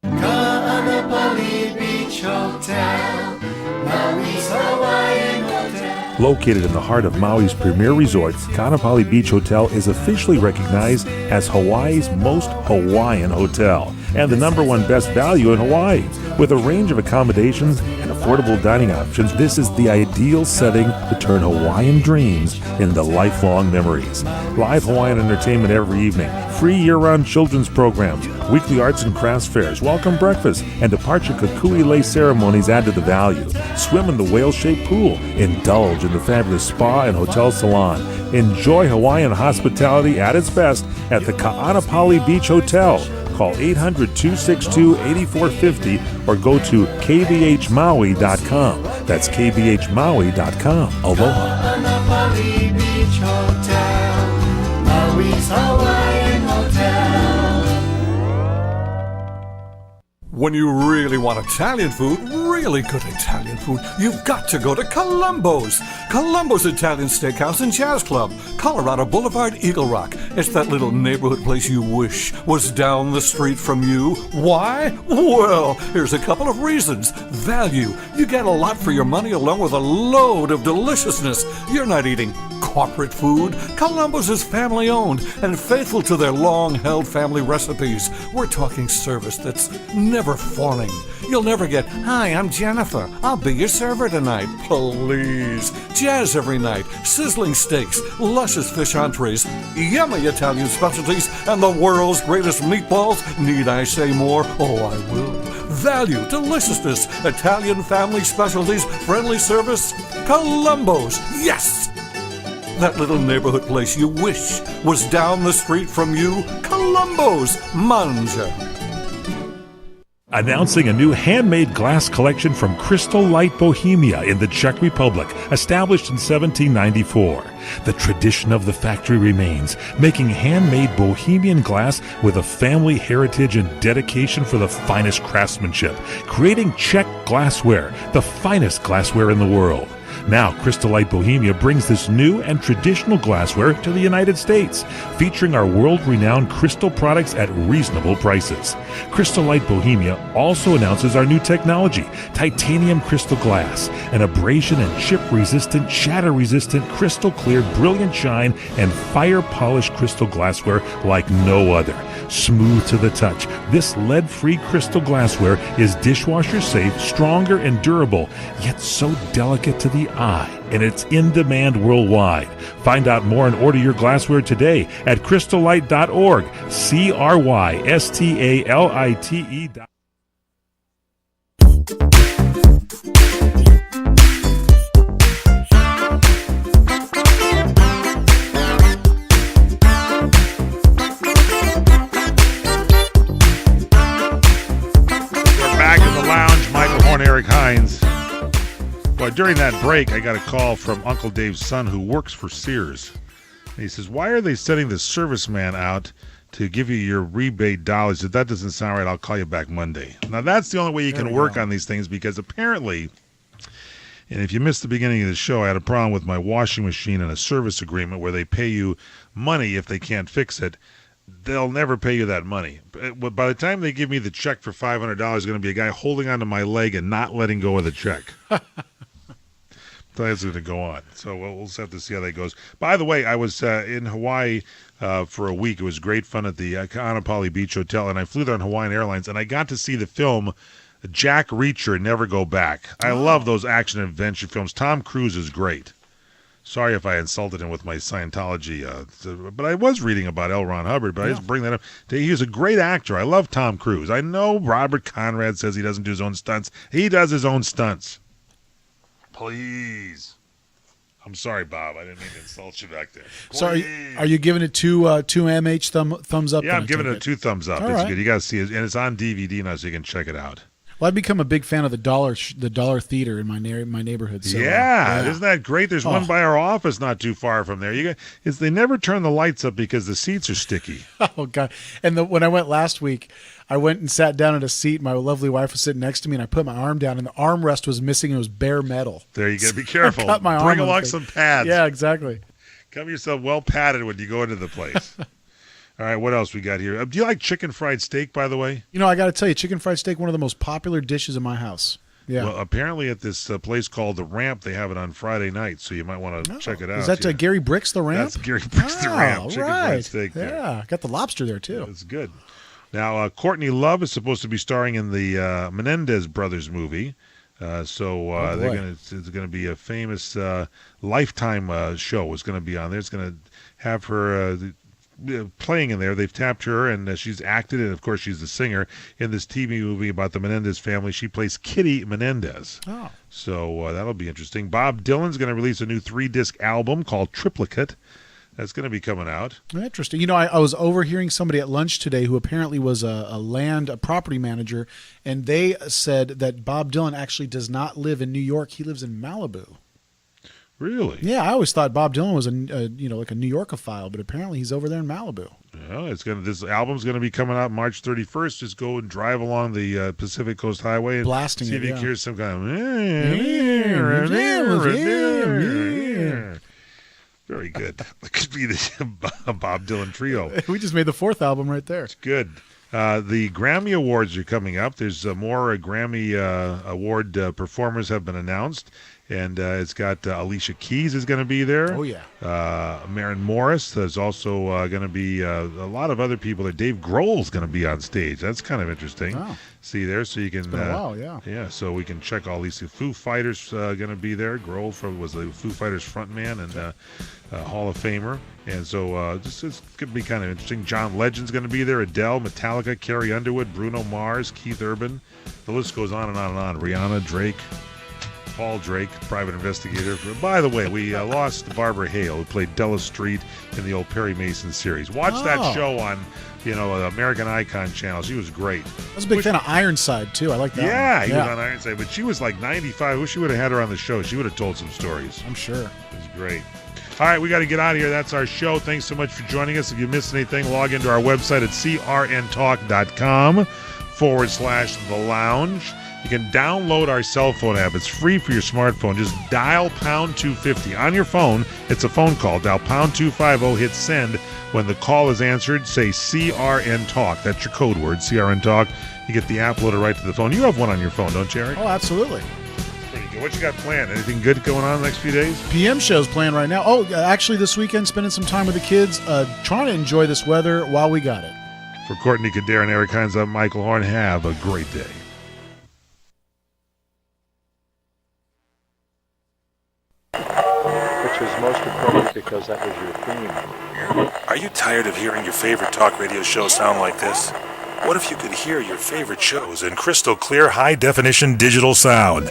Kaanapali Beach Hotel, Maui's Hawaiian Hotel. Located in the heart of Maui's premier resort, Kaanapali Beach Hotel is officially recognized as Hawaii's most Hawaiian hotel and the #1 best value in Hawaii. With a range of accommodations and affordable dining options, this is the ideal setting to turn Hawaiian dreams into lifelong memories. Live Hawaiian entertainment every evening, free year-round children's programs, weekly arts and crafts fairs, welcome breakfast, and departure kukui lei ceremonies add to the value. Swim in the whale-shaped pool, indulge in the fabulous spa and hotel salon. Enjoy Hawaiian hospitality at its best at the Kaanapali Beach Hotel. Call 800-262-8450 or go to kbhmaui.com. That's kbhmaui.com. Aloha. Kaanapali Beach Hotel, Maui's Hawaiian Hotel. When you really want Italian food, really good Italian food, you've got to go to Columbo's. Columbo's Italian Steakhouse and Jazz Club, Colorado Boulevard, Eagle Rock. It's that little neighborhood place you wish was down the street from you. Why? Well, here's a couple of reasons. Value. You get a lot for your money along with a load of deliciousness. You're not eating corporate food. Columbo's is family-owned and faithful to their long-held family recipes. We're talking service that's never fawning. You'll never get, "Hi, I'm Jennifer. I'll be your server tonight." Please. Jazz every night, sizzling steaks, luscious fish entrees, yummy Italian specialties, and the world's greatest meatballs. Need I say more? Oh, I will. Value, deliciousness, Italian family specialties, friendly service. Columbo's, yes! That little neighborhood place you wish was down the street from you. Columbo's, Manja. Announcing a new handmade glass collection from Crystal Light Bohemia in the Czech Republic, established in 1794. The tradition of the factory remains, making handmade Bohemian glass with a family heritage and dedication for the finest craftsmanship, creating Czech glassware, the finest glassware in the world. Now, Crystal Light Bohemia brings this new and traditional glassware to the United States, featuring our world-renowned crystal products at reasonable prices. Crystal Light Bohemia also announces our new technology, titanium crystal glass, an abrasion and chip-resistant, shatter-resistant, crystal-clear, brilliant shine, and fire-polished crystal glassware like no other. Smooth to the touch, this lead-free crystal glassware is dishwasher-safe, stronger and durable, yet so delicate to the eye, and it's in demand worldwide. Find out more and order your glassware today at crystallight.org, CRYSTALITE. Eric Hines. Well, during that break, I got a call from Uncle Dave's son who works for Sears. And he says, "Why are they sending the serviceman out to give you your rebate dollars? If that doesn't sound right, I'll call you back Monday." Now, that's the only way you can work on these things, because apparently, and if you missed the beginning of the show, I had a problem with my washing machine and a service agreement where they pay you money if they can't fix it. They'll never pay you that money. But by the time they give me the check for $500, there's going to be a guy holding onto my leg and not letting go of the check. That's going to go on. So we'll just have to see how that goes. By the way, I was in Hawaii for a week. It was great fun at the Ka'anapali Beach Hotel, and I flew there on Hawaiian Airlines, and I got to see the film Jack Reacher and Never Go Back. I love those action adventure films. Tom Cruise is great. Sorry if I insulted him with my Scientology, but I was reading about L. Ron Hubbard, but I just bring that up. He was a great actor. I love Tom Cruise. I know Robert Conrad says he doesn't do his own stunts. He does his own stunts. Please. I'm sorry, Bob. I didn't mean to insult you back there. Please. So are you giving it two MH thumbs up? Yeah, I'm giving it 2 thumbs up. All it's right. good. You got to see it, and it's on DVD now, so you can check it out. Well, I've become a big fan of the Dollar Theater in my neighborhood. So, yeah, isn't that great? There's one by our office not too far from there. They never turn the lights up because the seats are sticky. Oh God! And when I went last week, I went and sat down at a seat. My lovely wife was sitting next to me, and I put my arm down, and the armrest was missing. And it was bare metal. There you go. Be careful. Cut my Bring arm along some pads. Yeah, exactly. Come yourself well padded when you go into the place. All right, what else we got here? Do you like chicken fried steak, by the way? You know, I got to tell you, chicken fried steak, one of the most popular dishes in my house. Yeah. Well, apparently at this place called The Ramp, they have it on Friday night, so you might want to check it out. Is that Gary Bricks The Ramp? That's Gary Bricks The Ramp. Chicken fried steak. Yeah, got the lobster there, too. That's good. Now, Courtney Love is supposed to be starring in the Menendez Brothers movie. It's going to be a famous Lifetime show. It's going to be on there. It's going to have her playing in there. They've tapped her, and she's acted, and of course she's the singer in this TV movie about the Menendez family. She plays Kitty Menendez. Oh. So that'll be interesting. Bob Dylan's going to release a new 3-disc album called Triplicate. That's going to be coming out. Interesting. You know, I was overhearing somebody at lunch today who apparently was a property manager, and they said that Bob Dylan actually does not live in New York. He lives in Malibu. Really? Yeah, I always thought Bob Dylan was like a New Yorkophile, but apparently he's over there in Malibu. Yeah, this album's going to be coming out March 31st. Just go and drive along the Pacific Coast Highway and blasting see if you can hear some kind of very good. That could be the Bob Dylan trio. We just made the 4th album right there. It's good. The Grammy Awards are coming up. There's more Grammy Award performers have been announced. And it's got Alicia Keys is going to be there. Oh, yeah. Maren Morris. There's also going to be a lot of other people there. Dave Grohl's going to be on stage. That's kind of interesting. Oh. See there, so you can. It's been a while, yeah. Yeah, so we can check all these. Foo Fighters going to be there. Grohl was the Foo Fighters frontman and Hall of Famer. And so this could be kind of interesting. John Legend's going to be there. Adele, Metallica, Carrie Underwood, Bruno Mars, Keith Urban. The list goes on and on and on. Rihanna, Drake. Paul Drake, private investigator. By the way, we lost Barbara Hale, who played Della Street in the old Perry Mason series. Watch that show on, American Icon channel. She was great. I was a big fan of Ironside, too. I like that Yeah, one. he was on Ironside, but she was like 95. I wish we would have had her on the show. She would have told some stories. I'm sure. It was great. All right, we got to get out of here. That's our show. Thanks so much for joining us. If you missed anything, log into our website at crntalk.com/The Lounge. You can download our cell phone app. It's free for your smartphone. Just dial pound 250 on your phone. It's a phone call. Dial pound 250, hit send. When the call is answered, say CRN Talk. That's your code word, CRN Talk. You get the app loaded right to the phone. You have one on your phone, don't you, Eric? Oh, absolutely. Pretty good. What you got planned? Anything good going on the next few days? PM show's playing right now. Oh, actually this weekend, spending some time with the kids, trying to enjoy this weather while we got it. For Courtney Kader and Eric Hines, I'm Michael Horn. Have a great day. Which is most appropriate because that was your theme. Are you tired of hearing your favorite talk radio show sound like this? What if you could hear your favorite shows in crystal clear, high-definition digital sound?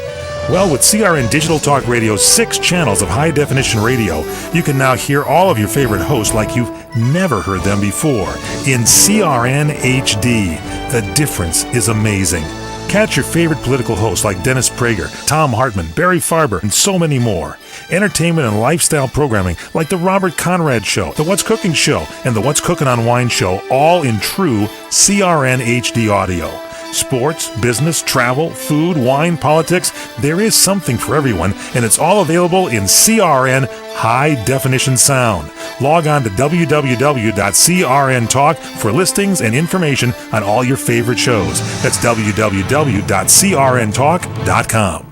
Well, with CRN Digital Talk Radio's 6 channels of high-definition radio, you can now hear all of your favorite hosts like you've never heard them before in CRN HD. The difference is amazing. Catch your favorite political hosts like Dennis Prager, Tom Hartman, Barry Farber, and so many more. Entertainment and lifestyle programming like The Robert Conrad Show, The What's Cooking Show, and The What's Cooking on Wine Show, all in true CRN HD audio. Sports, business, travel, food, wine, politics, there is something for everyone, and it's all available in CRN High Definition Sound. Log on to www.CRN Talk for listings and information on all your favorite shows. That's www.crntalk.com.